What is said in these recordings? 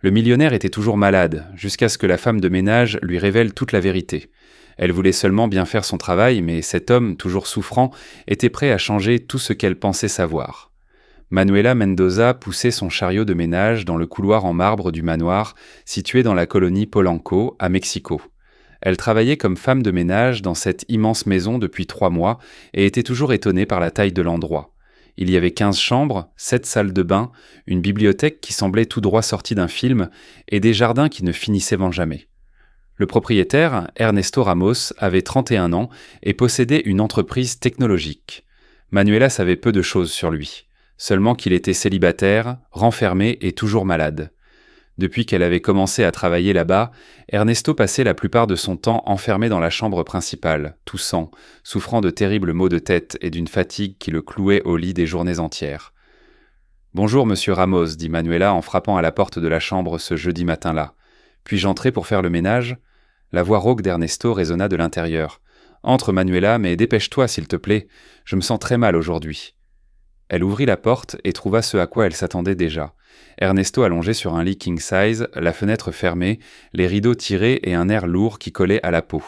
Le millionnaire était toujours malade, jusqu'à ce que la femme de ménage lui révèle toute la vérité. Elle voulait seulement bien faire son travail, mais cet homme, toujours souffrant, était prêt à changer tout ce qu'elle pensait savoir. Manuela Mendoza poussait son chariot de ménage dans le couloir en marbre du manoir, situé dans la colonie Polanco, à Mexico. Elle travaillait comme femme de ménage dans cette immense maison depuis 3 mois et était toujours étonnée par la taille de l'endroit. Il y avait 15 chambres, 7 salles de bain, une bibliothèque qui semblait tout droit sortie d'un film et des jardins qui ne finissaient jamais. Le propriétaire, Ernesto Ramos, avait 31 ans et possédait une entreprise technologique. Manuela savait peu de choses sur lui, seulement qu'il était célibataire, renfermé et toujours malade. Depuis qu'elle avait commencé à travailler là-bas, Ernesto passait la plupart de son temps enfermé dans la chambre principale, toussant, souffrant de terribles maux de tête et d'une fatigue qui le clouait au lit des journées entières. « Bonjour, monsieur Ramos, dit Manuela en frappant à la porte de la chambre ce jeudi matin-là. Puis-je entrer pour faire le ménage ?» La voix rauque d'Ernesto résonna de l'intérieur. « Entre, Manuela, mais dépêche-toi, s'il te plaît. Je me sens très mal aujourd'hui. » Elle ouvrit la porte et trouva ce à quoi elle s'attendait déjà. Ernesto allongé sur un lit king size, la fenêtre fermée, les rideaux tirés et un air lourd qui collait à la peau.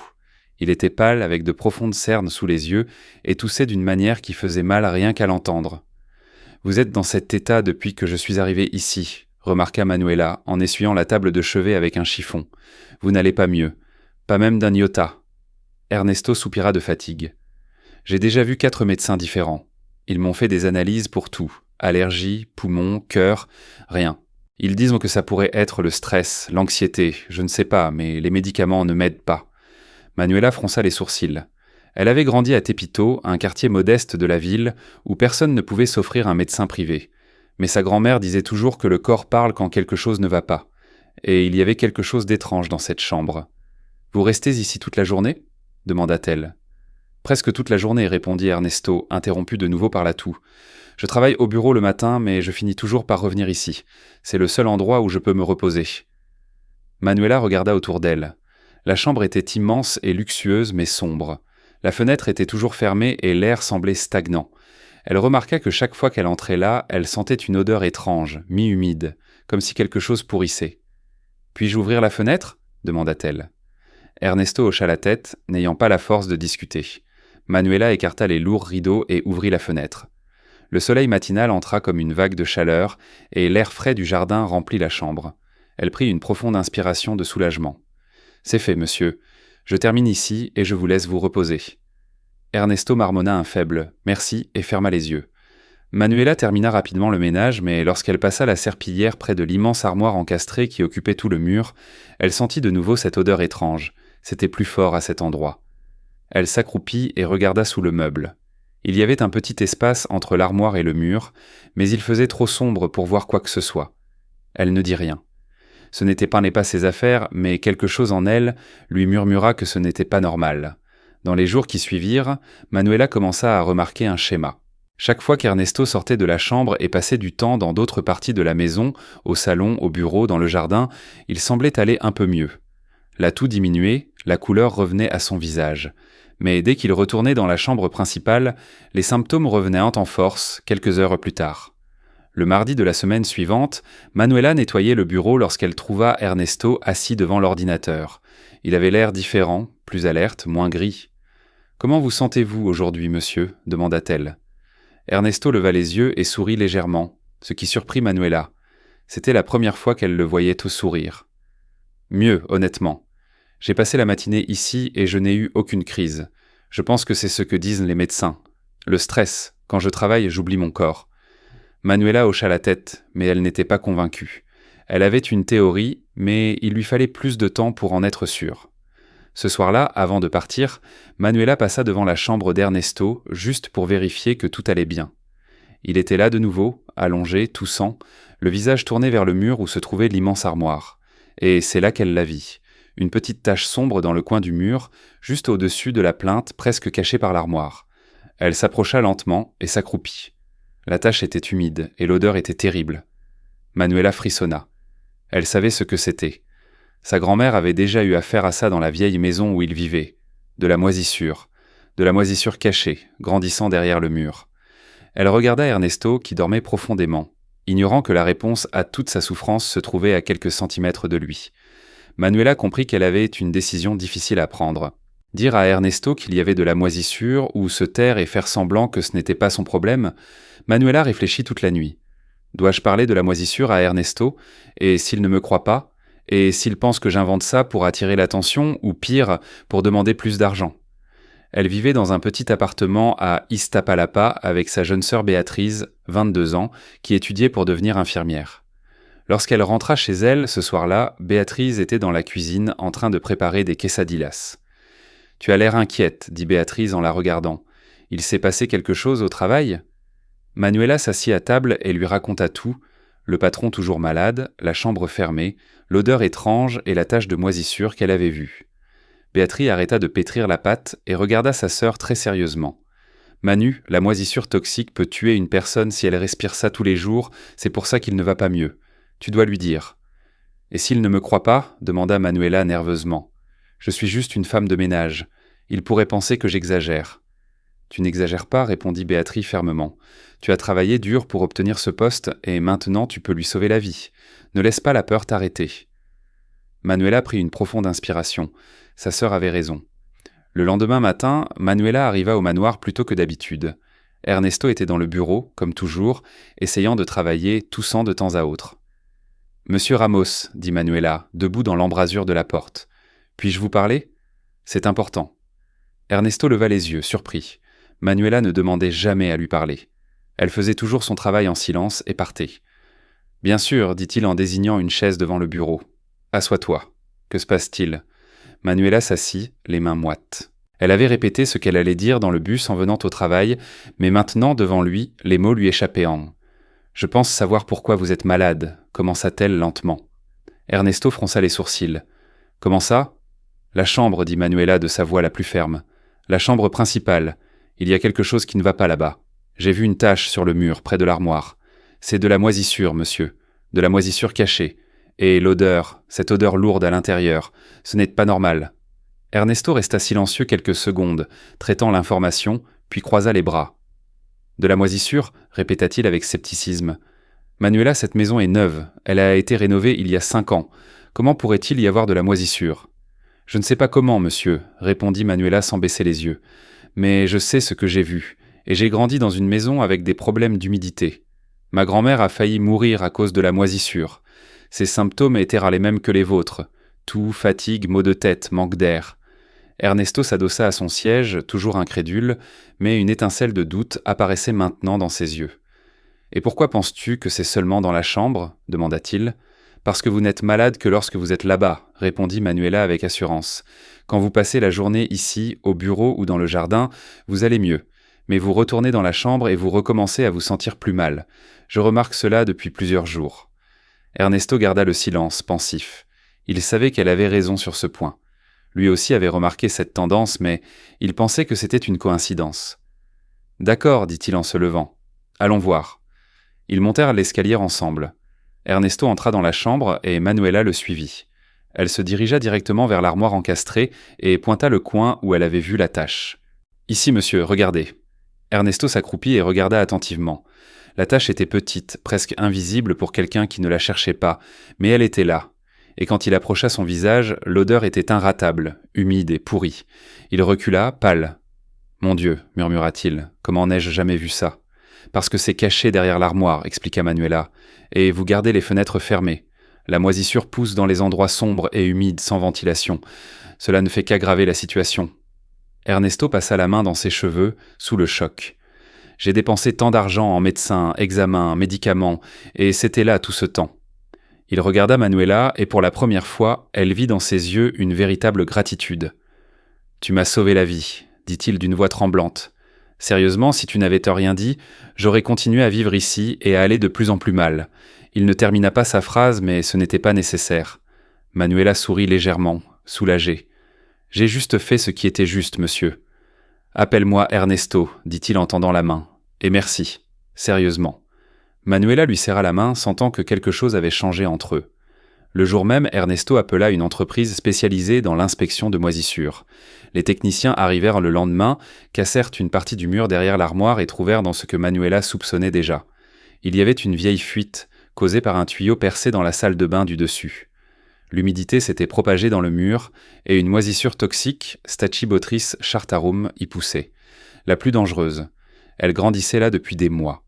Il était pâle avec de profondes cernes sous les yeux et toussait d'une manière qui faisait mal rien qu'à l'entendre. « Vous êtes dans cet état depuis que je suis arrivé ici, remarqua Manuela en essuyant la table de chevet avec un chiffon. Vous n'allez pas mieux. Pas même d'un iota. Ernesto soupira de fatigue. J'ai déjà vu 4 médecins différents. Ils m'ont fait des analyses pour tout. Allergie, poumons, cœur, rien. Ils disent que ça pourrait être le stress, l'anxiété, je ne sais pas, mais les médicaments ne m'aident pas. Manuela fronça les sourcils. Elle avait grandi à Tepito, un quartier modeste de la ville, où personne ne pouvait s'offrir un médecin privé. Mais sa grand-mère disait toujours que le corps parle quand quelque chose ne va pas. Et il y avait quelque chose d'étrange dans cette chambre. « Vous restez ici toute la journée ?» demanda-t-elle. « Presque toute la journée, répondit Ernesto, interrompu de nouveau par la toux. Je travaille au bureau le matin, mais je finis toujours par revenir ici. C'est le seul endroit où je peux me reposer. » Manuela regarda autour d'elle. La chambre était immense et luxueuse, mais sombre. La fenêtre était toujours fermée et l'air semblait stagnant. Elle remarqua que chaque fois qu'elle entrait là, elle sentait une odeur étrange, mi-humide, comme si quelque chose pourrissait. « Puis-je ouvrir la fenêtre ?» demanda-t-elle. Ernesto hocha la tête, n'ayant pas la force de discuter. Manuela écarta les lourds rideaux et ouvrit la fenêtre. Le soleil matinal entra comme une vague de chaleur, et l'air frais du jardin remplit la chambre. Elle prit une profonde inspiration de soulagement. « C'est fait, monsieur. Je termine ici et je vous laisse vous reposer. » Ernesto marmonna un faible « merci » et ferma les yeux. Manuela termina rapidement le ménage, mais lorsqu'elle passa la serpillière près de l'immense armoire encastrée qui occupait tout le mur, elle sentit de nouveau cette odeur étrange. C'était plus fort à cet endroit. Elle s'accroupit et regarda sous le meuble. Il y avait un petit espace entre l'armoire et le mur, mais il faisait trop sombre pour voir quoi que ce soit. Elle ne dit rien. Ce n'était pas ses affaires, mais quelque chose en elle lui murmura que ce n'était pas normal. Dans les jours qui suivirent, Manuela commença à remarquer un schéma. Chaque fois qu'Ernesto sortait de la chambre et passait du temps dans d'autres parties de la maison, au salon, au bureau, dans le jardin, il semblait aller un peu mieux. La toux diminuait, la couleur revenait à son visage. Mais dès qu'il retournait dans la chambre principale, les symptômes revenaient en force quelques heures plus tard. Le mardi de la semaine suivante, Manuela nettoyait le bureau lorsqu'elle trouva Ernesto assis devant l'ordinateur. Il avait l'air différent, plus alerte, moins gris. « Comment vous sentez-vous aujourd'hui, monsieur ?» demanda-t-elle. Ernesto leva les yeux et sourit légèrement, ce qui surprit Manuela. C'était la première fois qu'elle le voyait au sourire. « Mieux, honnêtement. J'ai passé la matinée ici et je n'ai eu aucune crise. Je pense que c'est ce que disent les médecins. Le stress, quand je travaille, j'oublie mon corps. » Manuela hocha la tête, mais elle n'était pas convaincue. Elle avait une théorie, mais il lui fallait plus de temps pour en être sûre. Ce soir-là, avant de partir, Manuela passa devant la chambre d'Ernesto, juste pour vérifier que tout allait bien. Il était là de nouveau, allongé, toussant, le visage tourné vers le mur où se trouvait l'immense armoire. Et c'est là qu'elle la vit. Une petite tache sombre dans le coin du mur, juste au-dessus de la plinthe presque cachée par l'armoire. Elle s'approcha lentement et s'accroupit. La tache était humide et l'odeur était terrible. Manuela frissonna. Elle savait ce que c'était. Sa grand-mère avait déjà eu affaire à ça dans la vieille maison où il vivait. De la moisissure cachée, grandissant derrière le mur. Elle regarda Ernesto qui dormait profondément. ignorant que la réponse à toute sa souffrance se trouvait à quelques centimètres de lui. Manuela comprit qu'elle avait une décision difficile à prendre. Dire à Ernesto qu'il y avait de la moisissure ou se taire et faire semblant que ce n'était pas son problème, Manuela réfléchit toute la nuit. Dois-je parler de la moisissure à Ernesto? Et s'il ne me croit pas? Et s'il pense que j'invente ça pour attirer l'attention, ou pire, pour demander plus d'argent? Elle vivait dans un petit appartement à Iztapalapa avec sa jeune sœur Béatrice, 22 ans, qui étudiait pour devenir infirmière. Lorsqu'elle rentra chez elle, ce soir-là, Béatrice était dans la cuisine en train de préparer des quesadillas. « Tu as l'air inquiète, dit Béatrice en la regardant. Il s'est passé quelque chose au travail ?» Manuela s'assit à table et lui raconta tout, le patron toujours malade, la chambre fermée, l'odeur étrange et la tache de moisissure qu'elle avait vue. Béatrice arrêta de pétrir la pâte et regarda sa sœur très sérieusement. « Manu, la moisissure toxique peut tuer une personne si elle respire ça tous les jours, c'est pour ça qu'il ne va pas mieux. Tu dois lui dire. »« Et s'il ne me croit pas ?» demanda Manuela nerveusement. « Je suis juste une femme de ménage. Il pourrait penser que j'exagère. » « Tu n'exagères pas, répondit Béatrice fermement. Tu as travaillé dur pour obtenir ce poste et maintenant tu peux lui sauver la vie. Ne laisse pas la peur t'arrêter. Manuela prit une profonde inspiration. Sa sœur avait raison. Le lendemain matin, Manuela arriva au manoir plus tôt que d'habitude. Ernesto était dans le bureau, comme toujours, essayant de travailler, toussant de temps à autre. « Monsieur Ramos, dit Manuela, debout dans l'embrasure de la porte. Puis-je vous parler ? C'est important. » Ernesto leva les yeux, surpris. Manuela ne demandait jamais à lui parler. Elle faisait toujours son travail en silence et partait. « Bien sûr, dit-il en désignant une chaise devant le bureau. Assois-toi. Que se passe-t-il » Manuela s'assit, les mains moites. Elle avait répété ce qu'elle allait dire dans le bus en venant au travail, mais maintenant, devant lui, les mots lui échappaient en « Je pense savoir pourquoi vous êtes malade », commença-t-elle lentement. Ernesto fronça les sourcils. « Comment ça ?»« La chambre, dit Manuela de sa voix la plus ferme. La chambre principale. Il y a quelque chose qui ne va pas là-bas. J'ai vu une tache sur le mur, près de l'armoire. C'est de la moisissure, monsieur. De la moisissure cachée. Et l'odeur, cette odeur lourde à l'intérieur, ce n'est pas normal. » Ernesto resta silencieux quelques secondes, traitant l'information, puis croisa les bras. « De la moisissure ?» répéta-t-il avec scepticisme. « Manuela, cette maison est neuve. Elle a été rénovée il y a 5 ans. Comment pourrait-il y avoir de la moisissure ?»« Je ne sais pas comment, monsieur, » répondit Manuela sans baisser les yeux. « Mais je sais ce que j'ai vu, et j'ai grandi dans une maison avec des problèmes d'humidité. Ma grand-mère a failli mourir à cause de la moisissure. Ses symptômes étaient les mêmes que les vôtres. Toux, fatigue, maux de tête, manque d'air. » Ernesto s'adossa à son siège, toujours incrédule, mais une étincelle de doute apparaissait maintenant dans ses yeux. « Et pourquoi penses-tu que c'est seulement dans la chambre ?» demanda-t-il. « Parce que vous n'êtes malade que lorsque vous êtes là-bas, » répondit Manuela avec assurance. « Quand vous passez la journée ici, au bureau ou dans le jardin, vous allez mieux. Mais vous retournez dans la chambre et vous recommencez à vous sentir plus mal. Je remarque cela depuis plusieurs jours. » Ernesto garda le silence, pensif. Il savait qu'elle avait raison sur ce point. Lui aussi avait remarqué cette tendance, mais il pensait que c'était une coïncidence. « D'accord, dit-il en se levant. Allons voir. » Ils montèrent l'escalier ensemble. Ernesto entra dans la chambre et Manuela le suivit. Elle se dirigea directement vers l'armoire encastrée et pointa le coin où elle avait vu la tache. « Ici, monsieur, regardez. » Ernesto s'accroupit et regarda attentivement. La tache était petite, presque invisible pour quelqu'un qui ne la cherchait pas, mais elle était là. Et quand il approcha son visage, l'odeur était inratable, humide et pourrie. Il recula, pâle. « Mon Dieu, murmura-t-il, comment n'ai-je jamais vu ça ? Parce que c'est caché derrière l'armoire, expliqua Manuela, et vous gardez les fenêtres fermées. La moisissure pousse dans les endroits sombres et humides sans ventilation. Cela ne fait qu'aggraver la situation. » Ernesto passa la main dans ses cheveux, sous le choc. « J'ai dépensé tant d'argent en médecins, examens, médicaments, et c'était là tout ce temps. » Il regarda Manuela et pour la première fois, elle vit dans ses yeux une véritable gratitude. « Tu m'as sauvé la vie, » dit-il d'une voix tremblante. « Sérieusement, si tu n'avais rien dit, j'aurais continué à vivre ici et à aller de plus en plus mal. » Il ne termina pas sa phrase, mais ce n'était pas nécessaire. Manuela sourit légèrement, soulagée. « J'ai juste fait ce qui était juste, monsieur. »« Appelle-moi Ernesto, » dit-il en tendant la main. « Et merci, sérieusement. » Manuela lui serra la main, sentant que quelque chose avait changé entre eux. Le jour même, Ernesto appela une entreprise spécialisée dans l'inspection de moisissures. Les techniciens arrivèrent le lendemain, cassèrent une partie du mur derrière l'armoire et trouvèrent dans ce que Manuela soupçonnait déjà. Il y avait une vieille fuite, causée par un tuyau percé dans la salle de bain du dessus. L'humidité s'était propagée dans le mur, et une moisissure toxique, Stachybotrys chartarum, y poussait. La plus dangereuse. Elle grandissait là depuis des mois.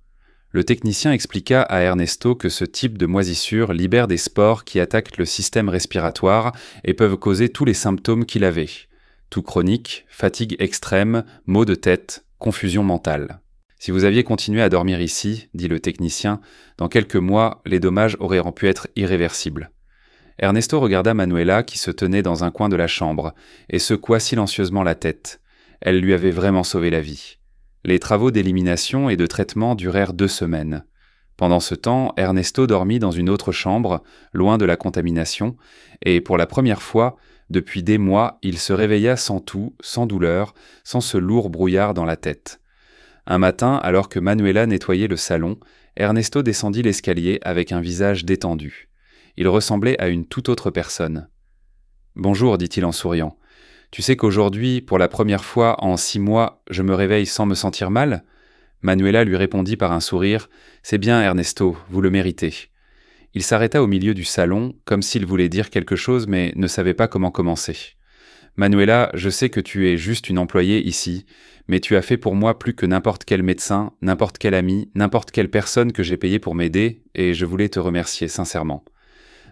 Le technicien expliqua à Ernesto que ce type de moisissure libère des spores qui attaquent le système respiratoire et peuvent causer tous les symptômes qu'il avait. Toux chronique, fatigue extrême, maux de tête, confusion mentale. Si vous aviez continué à dormir ici, dit le technicien, dans quelques mois, les dommages auraient pu être irréversibles. Ernesto regarda Manuela qui se tenait dans un coin de la chambre et secoua silencieusement la tête. Elle lui avait vraiment sauvé la vie. Les travaux d'élimination et de traitement durèrent 2 semaines. Pendant ce temps, Ernesto dormit dans une autre chambre, loin de la contamination, et pour la première fois, depuis des mois, il se réveilla sans toux, sans douleur, sans ce lourd brouillard dans la tête. Un matin, alors que Manuela nettoyait le salon, Ernesto descendit l'escalier avec un visage détendu. Il ressemblait à une toute autre personne. « Bonjour, dit-il en souriant. Tu sais qu'aujourd'hui, pour la première fois en 6 mois, je me réveille sans me sentir mal ?» Manuela lui répondit par un sourire. « C'est bien, Ernesto, vous le méritez. » Il s'arrêta au milieu du salon, comme s'il voulait dire quelque chose, mais ne savait pas comment commencer. « Manuela, je sais que tu es juste une employée ici, mais tu as fait pour moi plus que n'importe quel médecin, n'importe quel ami, n'importe quelle personne que j'ai payé pour m'aider, et je voulais te remercier sincèrement. »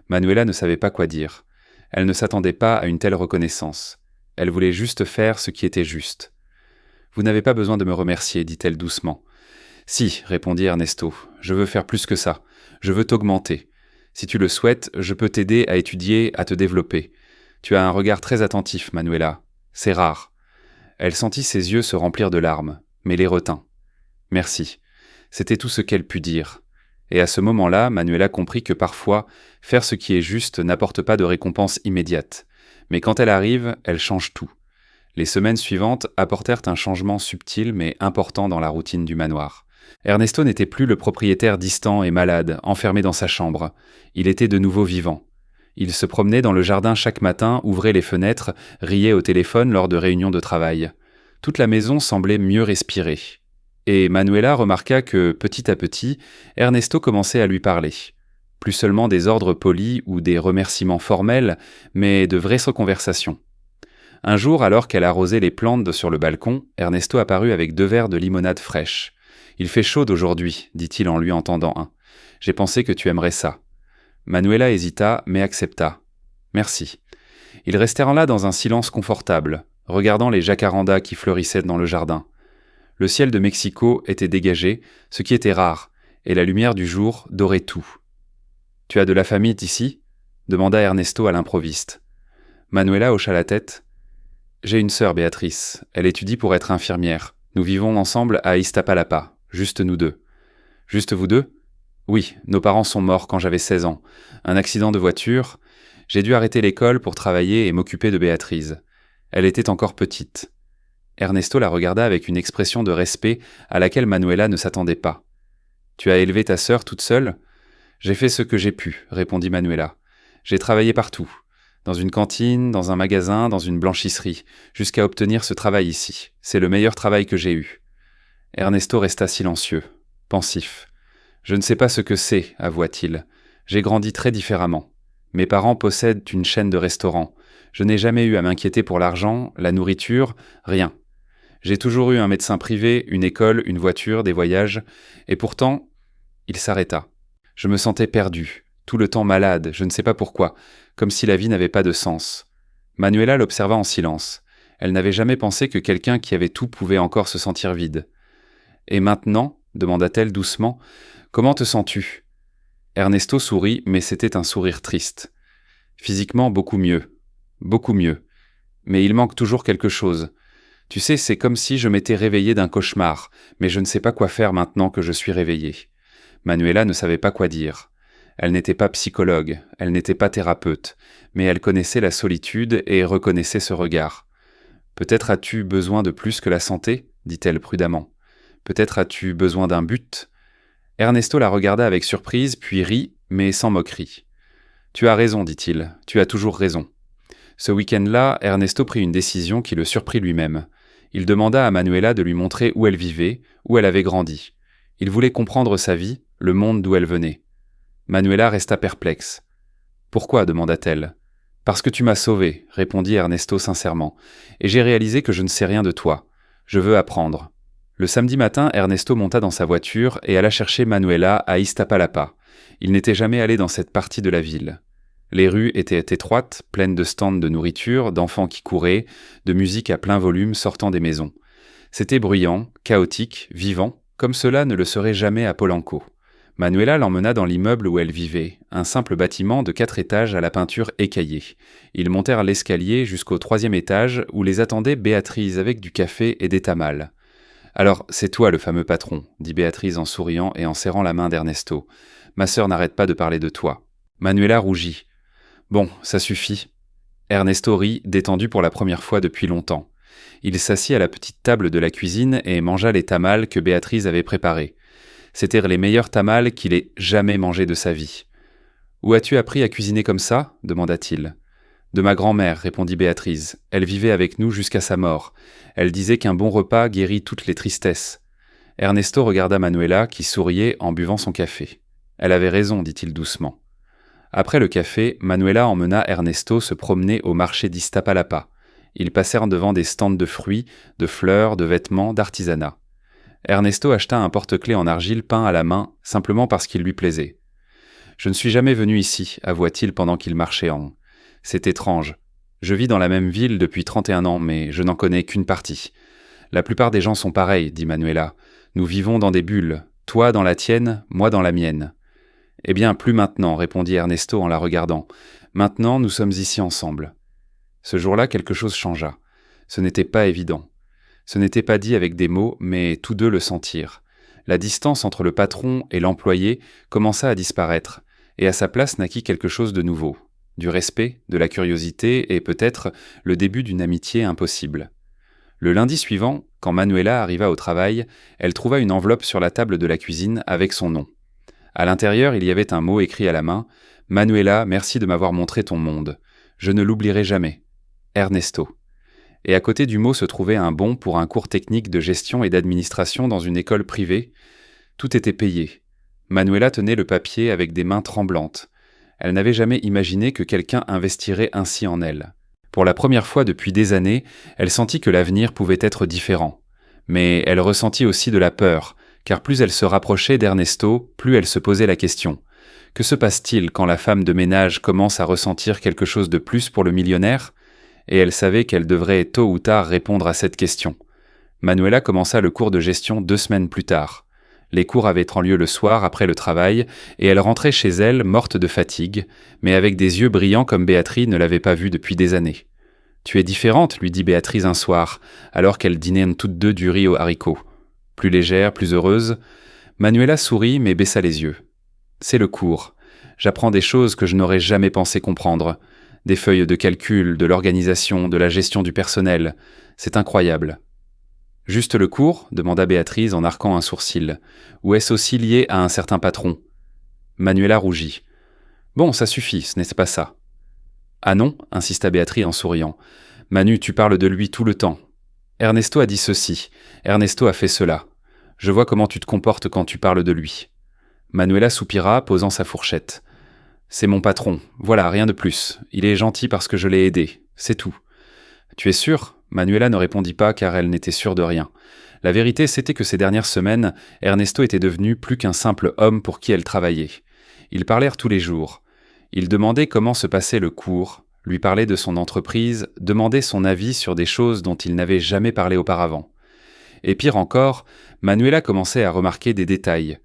Manuela ne savait pas quoi dire. Elle ne s'attendait pas à une telle reconnaissance. Elle voulait juste faire ce qui était juste. « Vous n'avez pas besoin de me remercier, dit-elle doucement. « Si, répondit Ernesto, je veux faire plus que ça. Je veux t'augmenter. Si tu le souhaites, je peux t'aider à étudier, à te développer. Tu as un regard très attentif, Manuela. C'est rare. » Elle sentit ses yeux se remplir de larmes, mais les retint. « Merci. » C'était tout ce qu'elle put dire. Et à ce moment-là, Manuela comprit que parfois, faire ce qui est juste n'apporte pas de récompense immédiate. Mais quand elle arrive, elle change tout. Les semaines suivantes apportèrent un changement subtil mais important dans la routine du manoir. Ernesto n'était plus le propriétaire distant et malade, enfermé dans sa chambre. Il était de nouveau vivant. Il se promenait dans le jardin chaque matin, ouvrait les fenêtres, riait au téléphone lors de réunions de travail. Toute la maison semblait mieux respirer. Et Manuela remarqua que, petit à petit, Ernesto commençait à lui parler. Plus seulement des ordres polis ou des remerciements formels, mais de vraies conversations. Un jour, alors qu'elle arrosait les plantes sur le balcon, Ernesto apparut avec 2 verres de limonade fraîche. « Il fait chaud aujourd'hui, dit-il en lui en tendant un. « J'ai pensé que tu aimerais ça. » Manuela hésita, mais accepta. « Merci. » Ils restèrent là dans un silence confortable, regardant les jacarandas qui fleurissaient dans le jardin. Le ciel de Mexico était dégagé, ce qui était rare, et la lumière du jour dorait tout. « Tu as de la famille ici ?» demanda Ernesto à l'improviste. Manuela hocha la tête. « J'ai une sœur, Béatrice. Elle étudie pour être infirmière. Nous vivons ensemble à Iztapalapa, juste nous 2. »« Juste vous 2 ?»« Oui, nos parents sont morts quand j'avais 16 ans. Un accident de voiture. J'ai dû arrêter l'école pour travailler et m'occuper de Béatrice. Elle était encore petite. » Ernesto la regarda avec une expression de respect à laquelle Manuela ne s'attendait pas. « Tu as élevé ta sœur toute seule ?»« J'ai fait ce que j'ai pu, » répondit Manuela. « J'ai travaillé partout, dans une cantine, dans un magasin, dans une blanchisserie, jusqu'à obtenir ce travail ici. C'est le meilleur travail que j'ai eu. » Ernesto resta silencieux, pensif. « Je ne sais pas ce que c'est, avoua-t-il. J'ai grandi très différemment. Mes parents possèdent une chaîne de restaurants. Je n'ai jamais eu à m'inquiéter pour l'argent, la nourriture, rien. J'ai toujours eu un médecin privé, une école, une voiture, des voyages, et pourtant, il s'arrêta. Je me sentais perdu, tout le temps malade, je ne sais pas pourquoi, comme si la vie n'avait pas de sens. » Manuela l'observa en silence. Elle n'avait jamais pensé que quelqu'un qui avait tout pouvait encore se sentir vide. « Et maintenant, demanda-t-elle doucement, comment te sens-tu » Ernesto sourit, mais c'était un sourire triste. « Physiquement, beaucoup mieux. Beaucoup mieux. Mais il manque toujours quelque chose. Tu sais, c'est comme si je m'étais réveillé d'un cauchemar, mais je ne sais pas quoi faire maintenant que je suis réveillé. » Manuela ne savait pas quoi dire. Elle n'était pas psychologue, elle n'était pas thérapeute, mais elle connaissait la solitude et reconnaissait ce regard. « Peut-être as-tu besoin de plus que la santé ?» dit-elle prudemment. « Peut-être as-tu besoin d'un but ?» Ernesto la regarda avec surprise, puis rit, mais sans moquerie. « Tu as raison, dit-il, tu as toujours raison. » Ce week-end-là, Ernesto prit une décision qui le surprit lui-même. Il demanda à Manuela de lui montrer où elle vivait, où elle avait grandi. Il voulait comprendre sa vie, le monde d'où elle venait. Manuela resta perplexe. « Pourquoi » demanda-t-elle. « Parce que tu m'as sauvé » répondit Ernesto sincèrement, « et j'ai réalisé que je ne sais rien de toi. Je veux apprendre. » Le samedi matin, Ernesto monta dans sa voiture et alla chercher Manuela à Iztapalapa. Il n'était jamais allé dans cette partie de la ville. Les rues étaient étroites, pleines de stands de nourriture, d'enfants qui couraient, de musique à plein volume sortant des maisons. C'était bruyant, chaotique, vivant, comme cela ne le serait jamais à Polanco. Manuela l'emmena dans l'immeuble où elle vivait, un simple bâtiment de 4 étages à la peinture écaillée. Ils montèrent l'escalier jusqu'au 3e étage où les attendait Béatrice avec du café et des tamales. « Alors, c'est toi le fameux patron » dit Béatrice en souriant et en serrant la main d'Ernesto. « Ma sœur n'arrête pas de parler de toi. » Manuela rougit. « Bon, ça suffit. » Ernesto rit, détendu pour la première fois depuis longtemps. Il s'assit à la petite table de la cuisine et mangea les tamales que Béatrice avait préparés. C'étaient les meilleurs tamales qu'il ait jamais mangés de sa vie. « Où as-tu appris à cuisiner comme ça » demanda-t-il. « De ma grand-mère, répondit Béatrice. Elle vivait avec nous jusqu'à sa mort. Elle disait qu'un bon repas guérit toutes les tristesses. » Ernesto regarda Manuela qui souriait en buvant son café. « Elle avait raison, dit-il doucement. » Après le café, Manuela emmena Ernesto se promener au marché d'Iztapalapa. Ils passèrent devant des stands de fruits, de fleurs, de vêtements, d'artisanat. Ernesto acheta un porte-clés en argile peint à la main, simplement parce qu'il lui plaisait. « Je ne suis jamais venu ici, avoua-t-il pendant qu'il marchait en... C'est étrange. Je vis dans la même ville depuis 31 ans, mais je n'en connais qu'une partie. La plupart des gens sont pareils, dit Manuela. Nous vivons dans des bulles, toi dans la tienne, moi dans la mienne. Eh bien, plus maintenant, répondit Ernesto en la regardant. Maintenant, nous sommes ici ensemble. Ce jour-là, quelque chose changea. Ce n'était pas évident. Ce n'était pas dit avec des mots, mais tous deux le sentirent. La distance entre le patron et l'employé commença à disparaître, et à sa place naquit quelque chose de nouveau. Du respect, de la curiosité et peut-être le début d'une amitié impossible. Le lundi suivant, quand Manuela arriva au travail, elle trouva une enveloppe sur la table de la cuisine avec son nom. À l'intérieur, il y avait un mot écrit à la main « Manuela, merci de m'avoir montré ton monde. Je ne l'oublierai jamais. Ernesto ». Et à côté du mot se trouvait un bon pour un cours technique de gestion et d'administration dans une école privée. Tout était payé. Manuela tenait le papier avec des mains tremblantes. Elle n'avait jamais imaginé que quelqu'un investirait ainsi en elle. Pour la première fois depuis des années, elle sentit que l'avenir pouvait être différent. Mais elle ressentit aussi de la peur, car plus elle se rapprochait d'Ernesto, plus elle se posait la question. Que se passe-t-il quand la femme de ménage commence à ressentir quelque chose de plus pour le millionnaire ? Et elle savait qu'elle devrait tôt ou tard répondre à cette question. Manuela commença le cours de gestion 2 semaines plus tard. Les cours avaient lieu le soir après le travail, et elle rentrait chez elle morte de fatigue, mais avec des yeux brillants comme Béatrice ne l'avait pas vue depuis des années. « Tu es différente, lui dit Béatrice un soir, alors qu'elles dînaient toutes deux du riz aux haricots. Plus légère, plus heureuse. Manuela sourit mais baissa les yeux. « C'est le cours. J'apprends des choses que je n'aurais jamais pensé comprendre. Des feuilles de calcul, de l'organisation, de la gestion du personnel. C'est incroyable. » « Juste le cours » demanda Béatrice en arquant un sourcil. « Ou est-ce aussi lié à un certain patron ?» Manuela rougit. « Bon, ça suffit, ce n'est pas ça. »« Ah non » insista Béatrice en souriant. « Manu, tu parles de lui tout le temps. Ernesto a dit ceci. Ernesto a fait cela. Je vois comment tu te comportes quand tu parles de lui. » Manuela soupira, posant sa fourchette. « C'est mon patron. Voilà, rien de plus. Il est gentil parce que je l'ai aidé. C'est tout. »« Tu es sûre ?» Manuela ne répondit pas car elle n'était sûre de rien. La vérité, c'était que ces dernières semaines, Ernesto était devenu plus qu'un simple homme pour qui elle travaillait. Ils parlèrent tous les jours. Il demandait comment se passait le cours, lui parlait de son entreprise, demandait son avis sur des choses dont il n'avait jamais parlé auparavant. Et pire encore, Manuela commençait à remarquer des détails.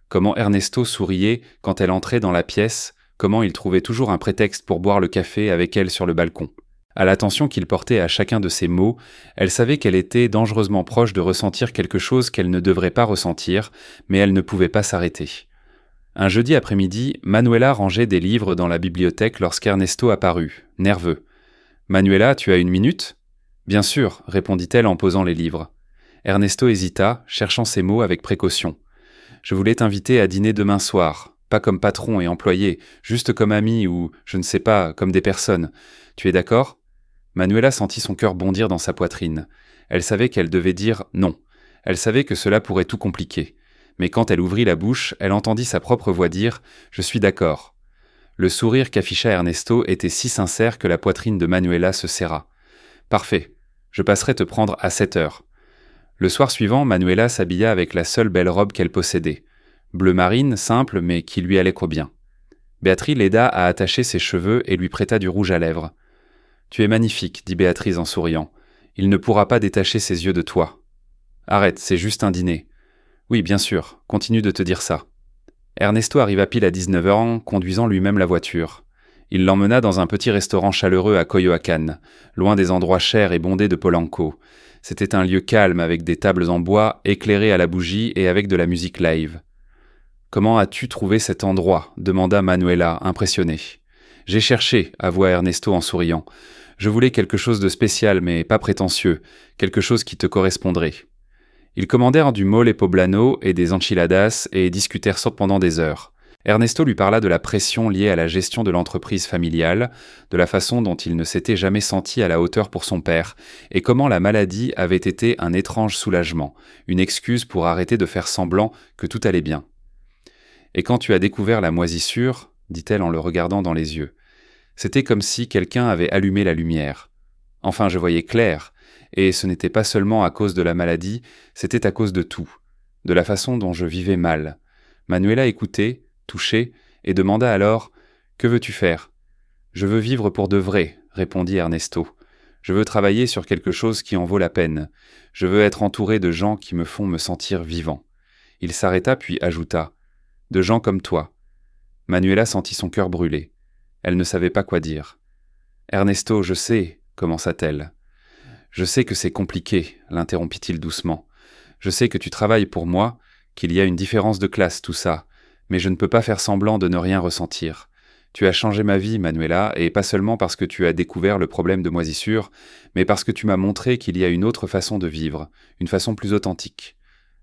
Comment Ernesto souriait quand elle entrait dans la pièce, comment il trouvait toujours un prétexte pour boire le café avec elle sur le balcon. À l'attention qu'il portait à chacun de ses mots, elle savait qu'elle était dangereusement proche de ressentir quelque chose qu'elle ne devrait pas ressentir, mais elle ne pouvait pas s'arrêter. Un jeudi après-midi, Manuela rangeait des livres dans la bibliothèque lorsqu'Ernesto apparut, nerveux. « Manuela, tu as 1 minute ?»« Bien sûr, » répondit-elle en posant les livres. Ernesto hésita, cherchant ses mots avec précaution. « Je voulais t'inviter à dîner demain soir, pas comme patron et employé, juste comme ami ou, je ne sais pas, comme des personnes. Tu es d'accord ?» Manuela sentit son cœur bondir dans sa poitrine. Elle savait qu'elle devait dire non. Elle savait que cela pourrait tout compliquer. Mais quand elle ouvrit la bouche, elle entendit sa propre voix dire « Je suis d'accord ». Le sourire qu'afficha Ernesto était si sincère que la poitrine de Manuela se serra. « Parfait, je passerai te prendre à 7 heures. » Le soir suivant, Manuela s'habilla avec la seule belle robe qu'elle possédait. Bleu marine, simple, mais qui lui allait trop bien. Béatrice l'aida à attacher ses cheveux et lui prêta du rouge à lèvres. « Tu es magnifique, dit Béatrice en souriant. Il ne pourra pas détacher ses yeux de toi. Arrête, c'est juste un dîner. Oui, bien sûr, continue de te dire ça. Ernesto arriva pile à 19 ans, conduisant lui-même la voiture. Il l'emmena dans un petit restaurant chaleureux à Coyoacán, loin des endroits chers et bondés de Polanco. C'était un lieu calme avec des tables en bois, éclairées à la bougie et avec de la musique live. « Comment as-tu trouvé cet endroit » demanda Manuela, impressionnée. « J'ai cherché, avoua Ernesto en souriant. Je voulais quelque chose de spécial mais pas prétentieux, quelque chose qui te correspondrait. » Ils commandèrent du mole poblano et des enchiladas et discutèrent pendant des heures. Ernesto lui parla de la pression liée à la gestion de l'entreprise familiale, de la façon dont il ne s'était jamais senti à la hauteur pour son père, et comment la maladie avait été un étrange soulagement, une excuse pour arrêter de faire semblant que tout allait bien. « Et quand tu as découvert la moisissure, dit-elle en le regardant dans les yeux, c'était comme si quelqu'un avait allumé la lumière. Enfin, je voyais clair. Et ce n'était pas seulement à cause de la maladie, c'était à cause de tout, de la façon dont je vivais mal. » Manuela écoutait, touchée, et demanda alors « Que veux-tu faire ?»« Je veux vivre pour de vrai, » répondit Ernesto. « Je veux travailler sur quelque chose qui en vaut la peine. Je veux être entouré de gens qui me font me sentir vivant. » Il s'arrêta puis ajouta « De gens comme toi. » Manuela sentit son cœur brûler. Elle ne savait pas quoi dire. « Ernesto, je sais, » commença-t-elle. « Je sais que c'est compliqué, » l'interrompit-il doucement. « Je sais que tu travailles pour moi, qu'il y a une différence de classe, tout ça, mais je ne peux pas faire semblant de ne rien ressentir. Tu as changé ma vie, Manuela, et pas seulement parce que tu as découvert le problème de moisissure, mais parce que tu m'as montré qu'il y a une autre façon de vivre, une façon plus authentique. »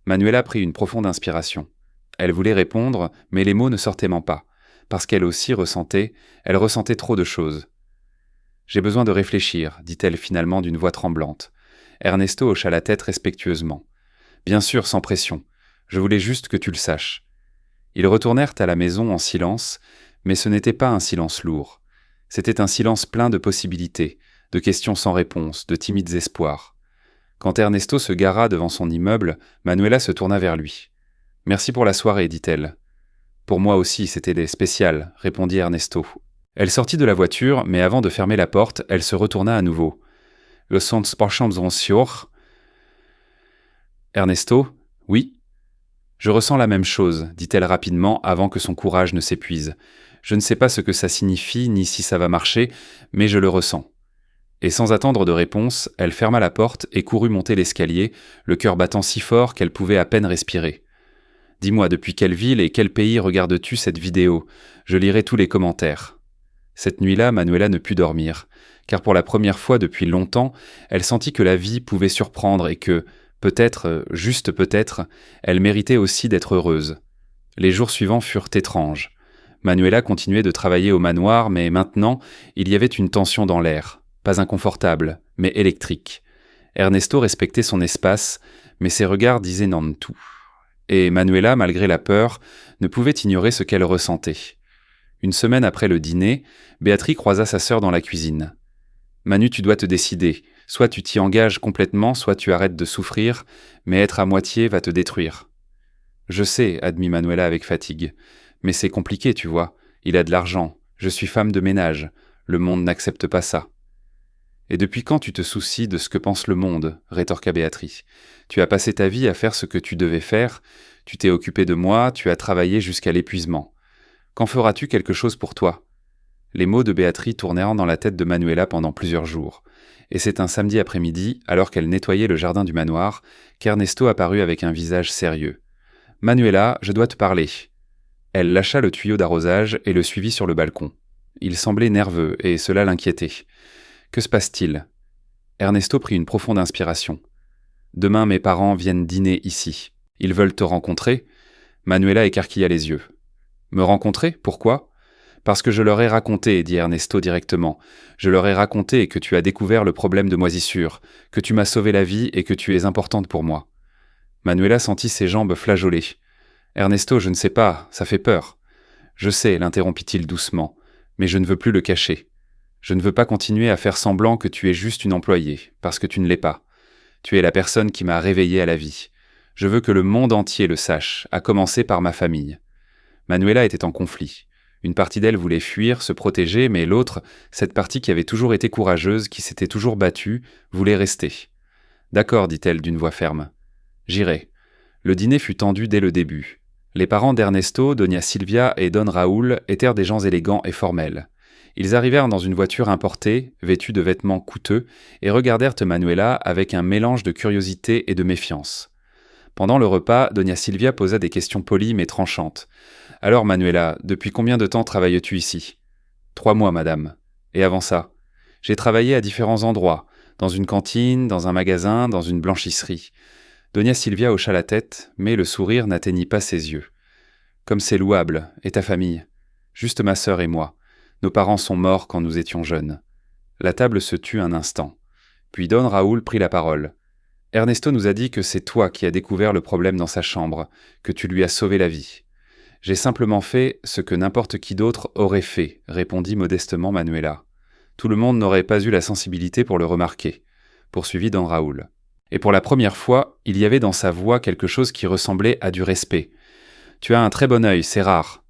Manuela prit une profonde inspiration. Elle voulait répondre, mais les mots ne sortaient pas. Parce qu'elle aussi ressentait, elle ressentait trop de choses. « J'ai besoin de réfléchir, » dit-elle finalement d'une voix tremblante. Ernesto hocha la tête respectueusement. « Bien sûr, sans pression. Je voulais juste que tu le saches. » Ils retournèrent à la maison en silence, mais ce n'était pas un silence lourd. C'était un silence plein de possibilités, de questions sans réponse, de timides espoirs. Quand Ernesto se gara devant son immeuble, Manuela se tourna vers lui. « Merci pour la soirée, dit-elle. »« Pour moi aussi, c'était des spéciales, » répondit Ernesto. Elle sortit de la voiture, mais avant de fermer la porte, elle se retourna à nouveau. « Le sont sûr. » Ernesto, « Oui. » « Je ressens la même chose, » dit-elle rapidement avant que son courage ne s'épuise. « Je ne sais pas ce que ça signifie ni si ça va marcher, mais je le ressens. » Et sans attendre de réponse, elle ferma la porte et courut monter l'escalier, le cœur battant si fort qu'elle pouvait à peine respirer. « Dis-moi, depuis quelle ville et quel pays regardes-tu cette vidéo ? Je lirai tous les commentaires. » Cette nuit-là, Manuela ne put dormir, car pour la première fois depuis longtemps, elle sentit que la vie pouvait surprendre et que, peut-être, juste peut-être, elle méritait aussi d'être heureuse. Les jours suivants furent étranges. Manuela continuait de travailler au manoir, mais maintenant, il y avait une tension dans l'air, pas inconfortable, mais électrique. Ernesto respectait son espace, mais ses regards disaient non tout. Et Manuela, malgré la peur, ne pouvait ignorer ce qu'elle ressentait. Une semaine après le dîner, Béatrice croisa sa sœur dans la cuisine. « Manu, tu dois te décider. Soit tu t'y engages complètement, soit tu arrêtes de souffrir, mais être à moitié va te détruire. » « Je sais, » admit Manuela avec fatigue. « Mais c'est compliqué, tu vois. Il a de l'argent. Je suis femme de ménage. Le monde n'accepte pas ça. » « Et depuis quand tu te soucies de ce que pense le monde ?» rétorqua Béatrice. « Tu as passé ta vie à faire ce que tu devais faire. Tu t'es occupé de moi, tu as travaillé jusqu'à l'épuisement. Quand feras-tu quelque chose pour toi ?» Les mots de Béatrice tournèrent dans la tête de Manuela pendant plusieurs jours. Et c'est un samedi après-midi, alors qu'elle nettoyait le jardin du manoir, qu'Ernesto apparut avec un visage sérieux. « Manuela, je dois te parler. » Elle lâcha le tuyau d'arrosage et le suivit sur le balcon. Il semblait nerveux et cela l'inquiétait. « Que se passe-t-il » Ernesto prit une profonde inspiration. « Demain, mes parents viennent dîner ici. Ils veulent te rencontrer ?» Manuela écarquilla les yeux. « Me rencontrer ? Pourquoi ? » « Parce que je leur ai raconté, » dit Ernesto directement. « Je leur ai raconté que tu as découvert le problème de moisissure, que tu m'as sauvé la vie et que tu es importante pour moi. » Manuela sentit ses jambes flageoler. Ernesto, je ne sais pas, ça fait peur. Je sais, l'interrompit-il doucement, mais je ne veux plus le cacher. Je ne veux pas continuer à faire semblant que tu es juste une employée, parce que tu ne l'es pas. Tu es la personne qui m'a réveillé à la vie. Je veux que le monde entier le sache, à commencer par ma famille. Manuela était en conflit. Une partie d'elle voulait fuir, se protéger, mais l'autre, cette partie qui avait toujours été courageuse, qui s'était toujours battue, voulait rester. « D'accord, dit-elle d'une voix ferme. J'irai. » Le dîner fut tendu dès le début. Les parents d'Ernesto, Doña Silvia et Don Raoul étaient des gens élégants et formels. Ils arrivèrent dans une voiture importée, vêtue de vêtements coûteux, et regardèrent Manuela avec un mélange de curiosité et de méfiance. Pendant le repas, Doña Silvia posa des questions polies mais tranchantes. « Alors, Manuela, depuis combien de temps travailles-tu ici ?»« 3 mois, madame. Et avant ça ?»« J'ai travaillé à différents endroits, dans une cantine, dans un magasin, dans une blanchisserie. » Doña Silvia hocha la tête, mais le sourire n'atteignit pas ses yeux. « Comme c'est louable, et ta famille ? » ?»« Juste ma sœur et moi. Nos parents sont morts quand nous étions jeunes. » La table se tut un instant. Puis Don Raoul prit la parole. « Ernesto nous a dit que c'est toi qui as découvert le problème dans sa chambre, que tu lui as sauvé la vie. »« J'ai simplement fait ce que n'importe qui d'autre aurait fait, » répondit modestement Manuela. « Tout le monde n'aurait pas eu la sensibilité pour le remarquer, » poursuivit Don Raoul. Et pour la première fois, il y avait dans sa voix quelque chose qui ressemblait à du respect. « Tu as un très bon œil, c'est rare. »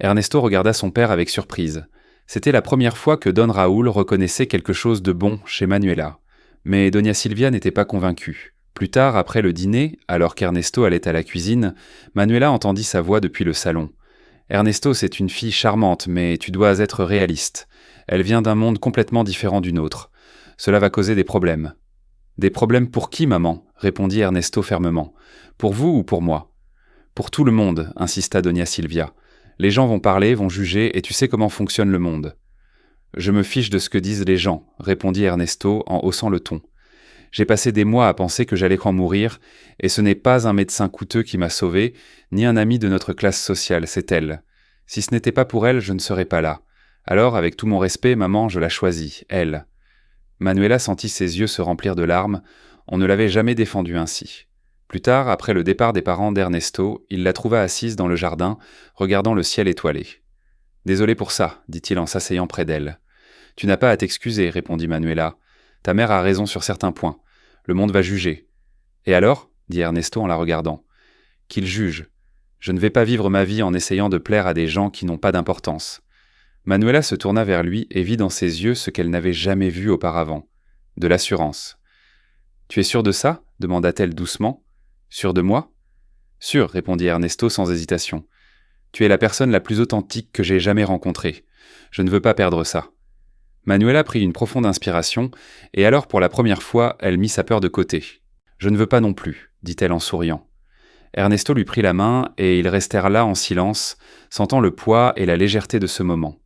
Ernesto regarda son père avec surprise. C'était la première fois que Don Raoul reconnaissait quelque chose de bon chez Manuela. Mais Doña Silvia n'était pas convaincue. Plus tard, après le dîner, alors qu'Ernesto allait à la cuisine, Manuela entendit sa voix depuis le salon. « Ernesto, c'est une fille charmante, mais tu dois être réaliste. Elle vient d'un monde complètement différent du nôtre. Cela va causer des problèmes. »« Des problèmes pour qui, maman ?» répondit Ernesto fermement. « Pour vous ou pour moi ?»« Pour tout le monde, » insista Doña Silvia. « Les gens vont parler, vont juger, et tu sais comment fonctionne le monde. »« Je me fiche de ce que disent les gens, » répondit Ernesto en haussant le ton. « J'ai passé des mois à penser que j'allais en mourir, et ce n'est pas un médecin coûteux qui m'a sauvé, ni un ami de notre classe sociale, c'est elle. Si ce n'était pas pour elle, je ne serais pas là. Alors, avec tout mon respect, maman, je la choisis, elle. » Manuela sentit ses yeux se remplir de larmes. On ne l'avait jamais défendue ainsi. Plus tard, après le départ des parents d'Ernesto, il la trouva assise dans le jardin, regardant le ciel étoilé. « Désolé pour ça, » dit-il en s'asseyant près d'elle. « Tu n'as pas à t'excuser, » répondit Manuela. « Ta mère a raison sur certains points. Le monde va juger. »« Et alors ?» dit Ernesto en la regardant. « Qu'il juge. Je ne vais pas vivre ma vie en essayant de plaire à des gens qui n'ont pas d'importance. » Manuela se tourna vers lui et vit dans ses yeux ce qu'elle n'avait jamais vu auparavant. De l'assurance. « Tu es sûr de ça ?» demanda-t-elle doucement. « Sûr de moi ?»« Sûr, » répondit Ernesto sans hésitation. « Tu es la personne la plus authentique que j'ai jamais rencontrée. Je ne veux pas perdre ça. » Manuela prit une profonde inspiration, et alors pour la première fois, elle mit sa peur de côté. « Je ne veux pas non plus, » dit-elle en souriant. Ernesto lui prit la main, et ils restèrent là en silence, sentant le poids et la légèreté de ce moment.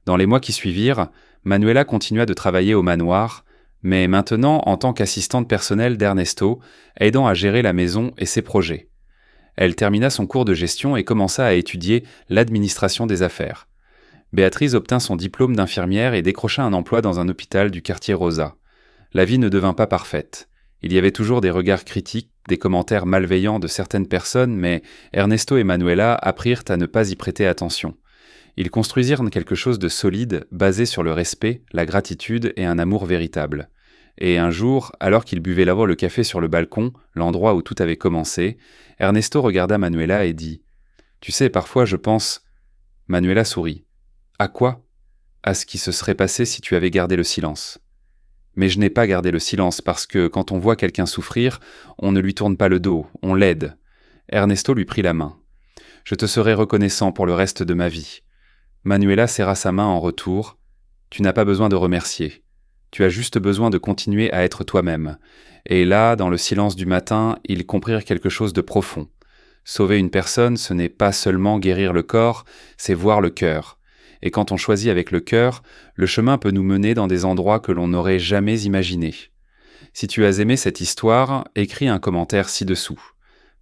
Dans les mois qui suivirent, Manuela continua de travailler au manoir, mais maintenant en tant qu'assistante personnelle d'Ernesto, aidant à gérer la maison et ses projets. Elle termina son cours de gestion et commença à étudier l'administration des affaires. Béatrice obtint son diplôme d'infirmière et décrocha un emploi dans un hôpital du quartier Rosa. La vie ne devint pas parfaite. Il y avait toujours des regards critiques, des commentaires malveillants de certaines personnes, mais Ernesto et Manuela apprirent à ne pas y prêter attention. Ils construisirent quelque chose de solide, basé sur le respect, la gratitude et un amour véritable. Et un jour, alors qu'ils buvaient là-bas le café sur le balcon, l'endroit où tout avait commencé, Ernesto regarda Manuela et dit « Tu sais, parfois je pense… » Manuela sourit. « À quoi ? » ?»« À ce qui se serait passé si tu avais gardé le silence. » « Mais je n'ai pas gardé le silence parce que quand on voit quelqu'un souffrir, on ne lui tourne pas le dos, on l'aide. » Ernesto lui prit la main. « Je te serai reconnaissant pour le reste de ma vie. » Manuela serra sa main en retour. « Tu n'as pas besoin de remercier. Tu as juste besoin de continuer à être toi-même. » Et là, dans le silence du matin, ils comprirent quelque chose de profond. Sauver une personne, ce n'est pas seulement guérir le corps, c'est voir le cœur. Et quand on choisit avec le cœur, le chemin peut nous mener dans des endroits que l'on n'aurait jamais imaginés. Si tu as aimé cette histoire, écris un commentaire ci-dessous.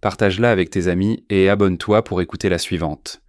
Partage-la avec tes amis et abonne-toi pour écouter la suivante.